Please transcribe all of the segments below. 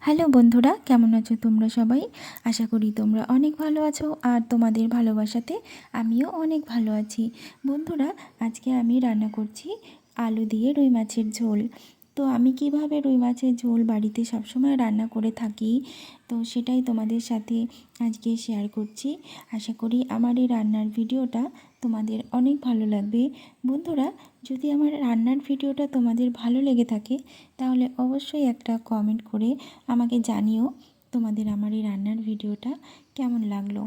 Hello বন্ধুরা, কেমন আছো তোমরা সবাই? আশা করি তোমরা অনেক ভালো আছো আর তোমাদের ভালোবাসাতে আমিও অনেক ভালো আছি। বন্ধুরা, আজকে আমি রান্না করছি আলু দিয়ে রুই মাছের ঝোল। তো আমি কিভাবে রুই মাছের ঝোল বাড়িতে সবসময় রান্না করে থাকি, তো সেটাই তোমাদের সাথে আজকে শেয়ার করছি। আশা করি আমার এই রান্নার ভিডিওটা তোমাদের অনেক ভালো লাগবে। বন্ধুরা, যদি আমার রান্নার ভিডিওটা তোমাদের ভালো লেগে থাকে তাহলে অবশ্যই একটা কমেন্ট করে আমাকে জানিও তোমাদের আমার এই রান্নার ভিডিওটা কেমন লাগলো।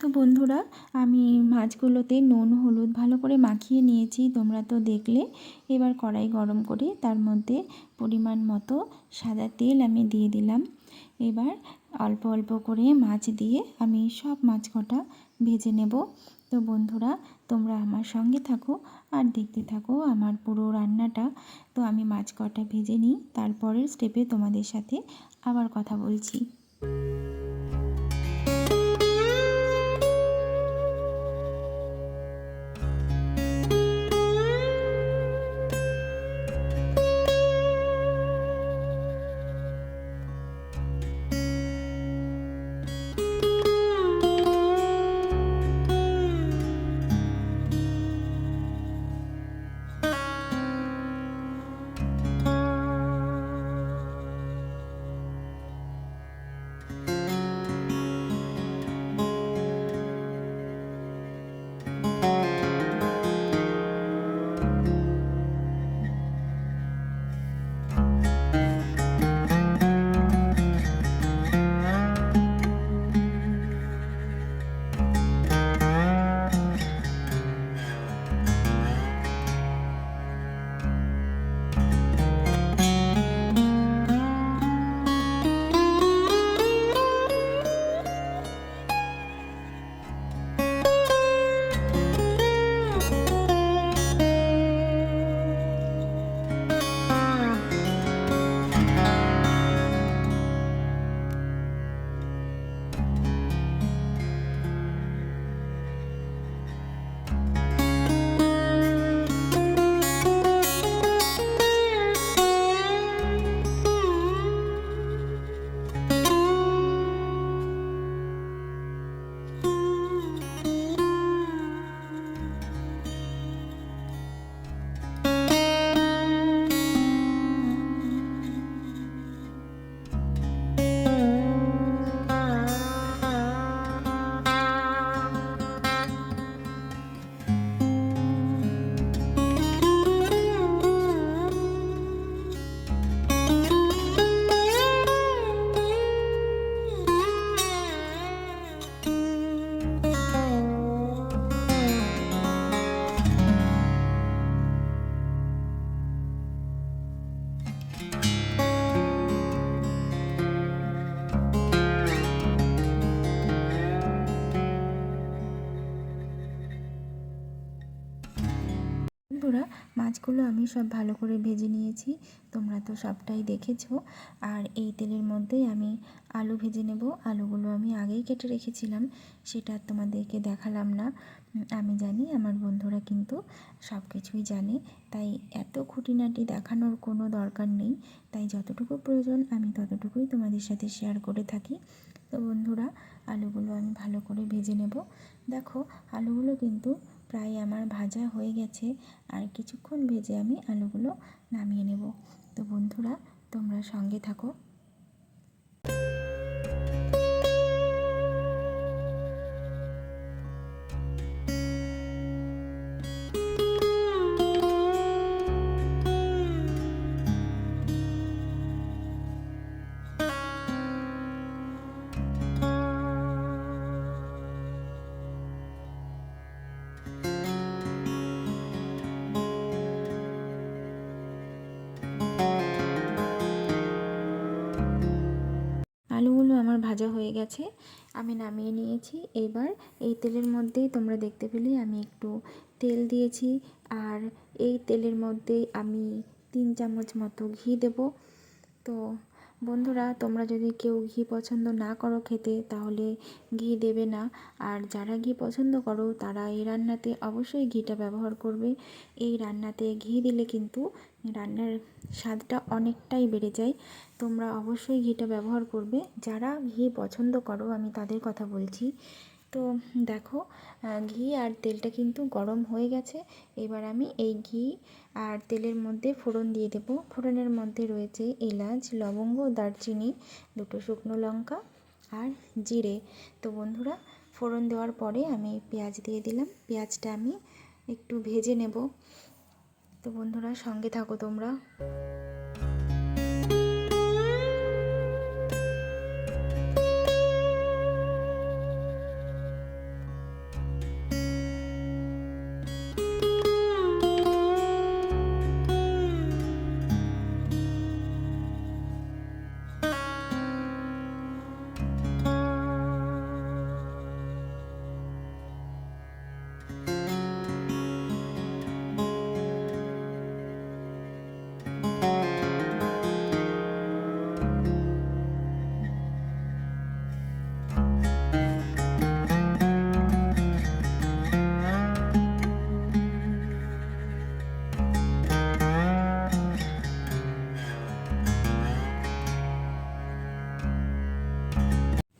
তো বন্ধুরা, আমি মাছগুলোতে নুন হলুদ ভালো করে মাখিয়ে নিয়েছি, তোমরা তো দেখলে। এবার কড়াই গরম করে তার মধ্যে পরিমাণ মতো সাদা তেল আমি দিয়ে দিলাম। এবার অল্প অল্প করে মাছ দিয়ে আমি সব মাছ কটা ভেজে নেব। তো বন্ধুরা, তোমরা আমার সঙ্গে থাকো আর দেখতে থাকো আমার পুরো রান্নাটা। তো আমি মাছ কটা ভেজে নিই, তারপরের স্টেপে তোমাদের সাথে আবার কথা বলছি। বন্ধুরা, মাছগুলো আমি সব ভালো করে ভেজে নিয়েছি, তোমরা তো সবটাই দেখেছো। আর এই তেলের মধ্যেই আমি আলু ভেজে নেব। আলুগুলো আমি আগেই কেটে রেখেছিলাম, সেটা তোমাদেরকে দেখালাম না। আমি জানি আমার বন্ধুরা কিন্তু সব কিছুই জানে, তাই এত খুঁটিনাটি দেখানোর কোনো দরকার নেই। তাই যতটুকু প্রয়োজন আমি ততটুকুই তোমাদের সাথে শেয়ার করে থাকি। তো বন্ধুরা, আলুগুলো আমি ভালো করে ভেজে নেব। দেখো, আলুগুলো কিন্তু প্রায় আমার ভাজা হয়ে গেছে, আর কিছুক্ষণ ভেজে আমি আলুগুলো নামিয়ে নেব। তো বন্ধুরা, তোমরা সঙ্গে থাকো। আলুগুলো আমার ভাজা হয়ে গেছে, আমি নামিয়ে নিয়েছি। এবার এই তেলের মধ্যেই তোমরা দেখতে পেলে আমি একটু তেল দিয়েছি, আর এই তেলের মধ্যেই আমি 3 চামচ মতো ঘি দেব। তো বন্ধুরা, তোমরা যদি কেউ ঘি পছন্দ না করো খেতে, তাহলে ঘি দেবে না। আর যারা ঘি পছন্দ করো তারা এই রান্নাতে অবশ্যই ঘিটা ব্যবহার করবে। এই রান্নাতে ঘি দিলে কিন্তু রান্নার স্বাদটা অনেকটাই বেড়ে যায়। তোমরা অবশ্যই ঘিটা ব্যবহার করবে। যারা ঘি পছন্দ করো, আমি তাদের কথা বলছি। তো দেখো, ঘি আর তেলটা কিন্তু গরম হয়ে গেছে। এবার আমি এই ঘি আর তেলের মধ্যে ফোড়ন দিয়ে দেব। ফোড়নের মধ্যে রয়েছে এলাচ, লবঙ্গ, দারচিনি, দুটো শুকনো লঙ্কা আর জিরে। তো বন্ধুরা, ফোড়ন দেওয়ার পরে আমি পেঁয়াজ দিয়ে দিলাম। পেঁয়াজটা আমি একটু ভেজে নেব। তো বন্ধুরা, সঙ্গে থাকো তোমরা।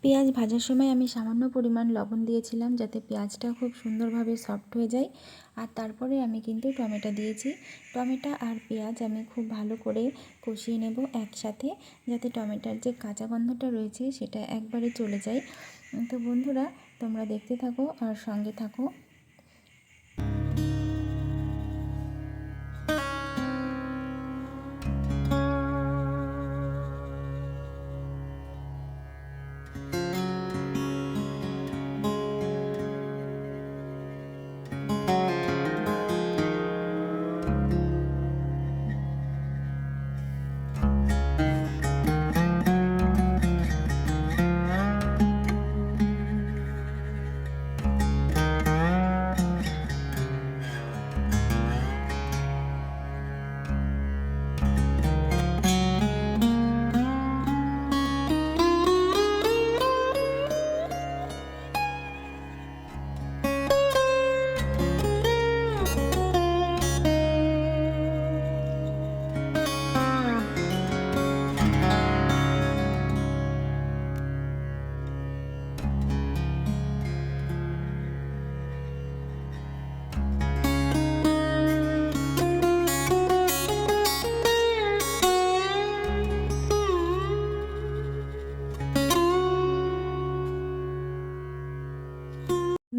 পেঁয়াজ ভাজার সময় আমি সামান্য পরিমাণ লবণ দিয়েছিলাম, যাতে পেঁয়াজটা খুব সুন্দরভাবে সফট হয়ে যায়। আর তারপরে আমি কিন্তু টমেটো দিয়েছি। টমেটো আর পেঁয়াজ আমি খুব ভালো করে কষিয়ে নেব একসাথে, যাতে টমেটোর যে কাঁচা গন্ধটা রয়েছে সেটা একবারে চলে যায়। তো বন্ধুরা, তোমরা দেখতে থাকো আর সঙ্গে থাকো।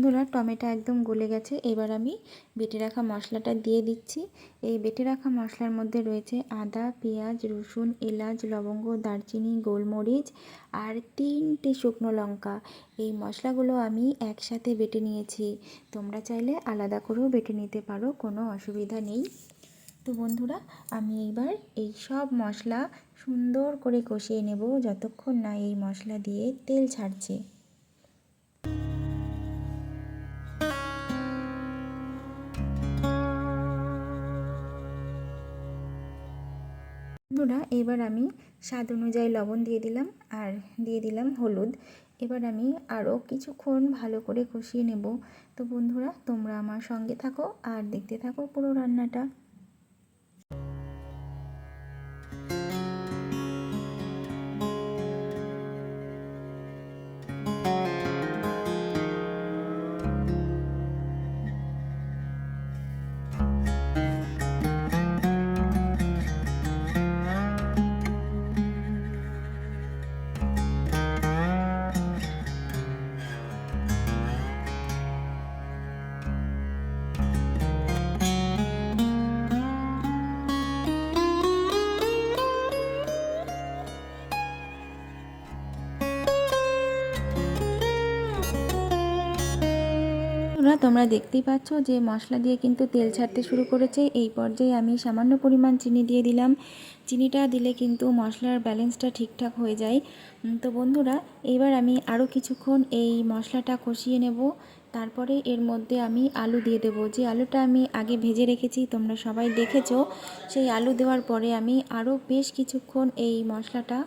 বন্ধুরা, টমেটো একদম গলে গেছে। এবার আমি বেটে রাখা মশলাটা দিয়ে দিচ্ছি। এই বেটে রাখা মশলার মধ্যে রয়েছে আদা, পেঁয়াজ, রসুন, এলাচ, লবঙ্গ, দারচিনি, গোলমরিচ আর 3টে শুকনো লঙ্কা। এই মশলাগুলো আমি একসাথে বেটে নিয়েছি। তোমরা চাইলে আলাদা করেও বেটে নিতে পারো, কোনো অসুবিধা নেই। তো বন্ধুরা, আমি এইবার এই সব মশলা সুন্দর করে কষিয়ে নেব, যতক্ষণ না এই মশলা দিয়ে তেল ছাড়ছে। বন্ধুরা, এবার আমি স্বাদ অনুযায়ী লবণ দিয়ে দিলাম আর দিয়ে দিলাম হলুদ। এবার আমি আরও কিছুক্ষণ ভালো করে কষিয়ে নেব। তো বন্ধুরা, তোমরা আমার সঙ্গে থাকো আর দেখতে থাকো পুরো রান্নাটা। তোমরা দেখতেই পাচ্ছ যে মশলা দিয়ে কিন্তু তেল ছাড়তে শুরু করেছে। এই পর্যায়ে আমি সামান্য পরিমাণ চিনি দিয়ে দিলাম। চিনিটা দিলে কিন্তু মশলার ব্যালেন্সটা ঠিকঠাক হয়ে যায়। তো বন্ধুরা, এবার আমি আরও কিছুক্ষণ এই মশলাটা কষিয়ে নেব। তারপরে এর মধ্যে আমি আলু দিয়ে দেবো। যে আলুটা আমি আগে ভেজে রেখেছি, তোমরা সবাই দেখেছো। সেই আলু দেওয়ার পরে আমি আরও বেশ কিছুক্ষণ এই মশলাটা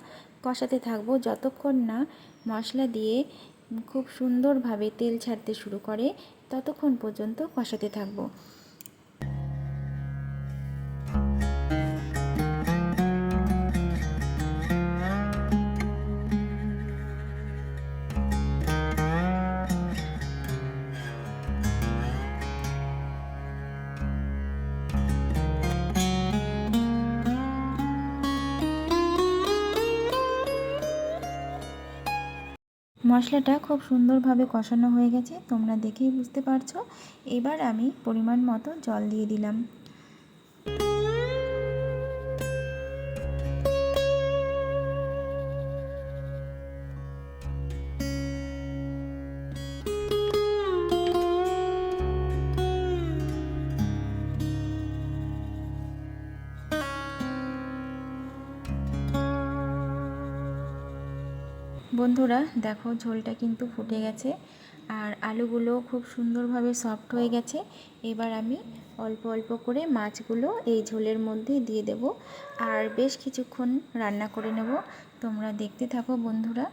কষাতে থাকবো, যতক্ষণ না মশলা দিয়ে খুব সুন্দরভাবে তেল ছাড়তে শুরু করে, ততক্ষণ পর্যন্ত কষাতে থাকবো। মশলাটা খুব সুন্দরভাবে কষানো হয়ে গেছে, তোমরা দেখেই বুঝতে পারছো। এবার আমি পরিমাণ মতো জল দিয়ে দিলাম। বন্ধুরা দেখো, ঝোলটা কিন্তু ফুটে গেছে আর আলুগুলো খুব সুন্দরভাবে সফট হয়ে গেছে। এবার আমি অল্প অল্প করে মাছগুলো এই ঝোলের মধ্যে দিয়ে দেব আর বেশ কিছুক্ষণ রান্না করে নেব। তোমরা দেখতে থাকো বন্ধুরা।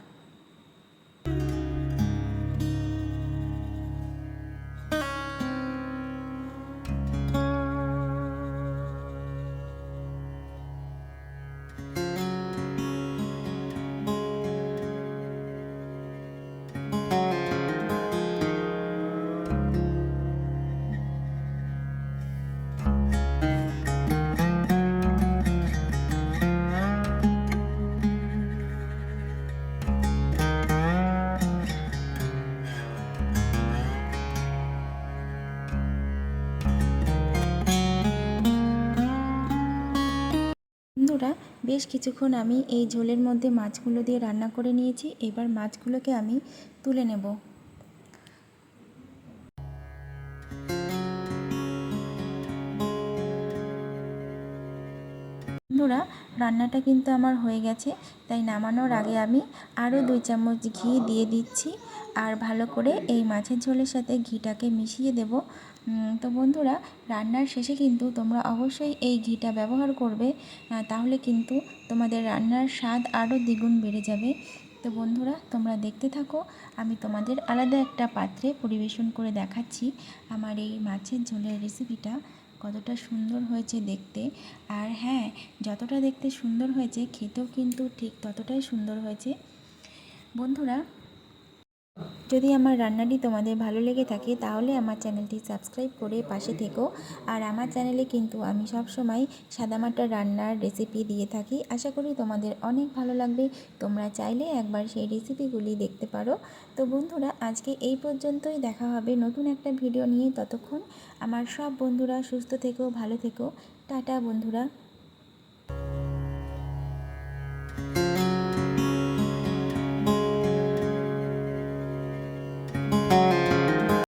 বন্ধুরা বেশ কিছুক্ষণ আমি এই ঝোলের মধ্যে মাছগুলো দিয়ে রান্না করে নিয়েছি। এবার মাছগুলোকে আমি তুলে নেব। বন্ধুরা রান্নাটা কিন্তু আমার হয়ে গেছে, তাই নামানোর আগে আমি আরও 2 চামচ ঘি দিয়ে দিচ্ছি আর ভালো করে এই মাছের ঝোলের সাথে ঘিটাকে মিশিয়ে দেব। তো বন্ধুরা রান্নার শেষে কিন্তু তোমরা অবশ্যই এই ঘিটা ব্যবহার করবে, তাহলে কিন্তু তোমাদের রান্নার স্বাদ আরও দ্বিগুণ বেড়ে যাবে। তো বন্ধুরা তোমরা দেখতে থাকো, আমি তোমাদের আলাদা একটা পাত্রে পরিবেশন করে দেখাচ্ছি আমার এই মাছের ঝোলের রেসিপিটা কতটা সুন্দর হয়েছে দেখতে। আর হ্যাঁ, যতটা দেখতে সুন্দর হয়েছে খেতেও কিন্তু ঠিক ততটাই সুন্দর হয়েছে। বন্ধুরা যদি আমার রান্নাটি তোমাদের ভালো লেগে থাকে তাহলে আমার চ্যানেলটি সাবস্ক্রাইব করে পাশে থেকো। আর আমার চ্যানেলে কিন্তু আমি সবসময় সাদামাটা রান্নার রেসিপি দিয়ে থাকি, আশা করি তোমাদের অনেক ভালো লাগবে। তোমরা চাইলে একবার সেই রেসিপিগুলি দেখতে পারো। তো বন্ধুরা আজকে এই পর্যন্তই, দেখা হবে নতুন একটা ভিডিও নিয়ে। ততক্ষণ আমার সব বন্ধুরা সুস্থ থেকো, ভালো থেকো। টাটা বন্ধুরা।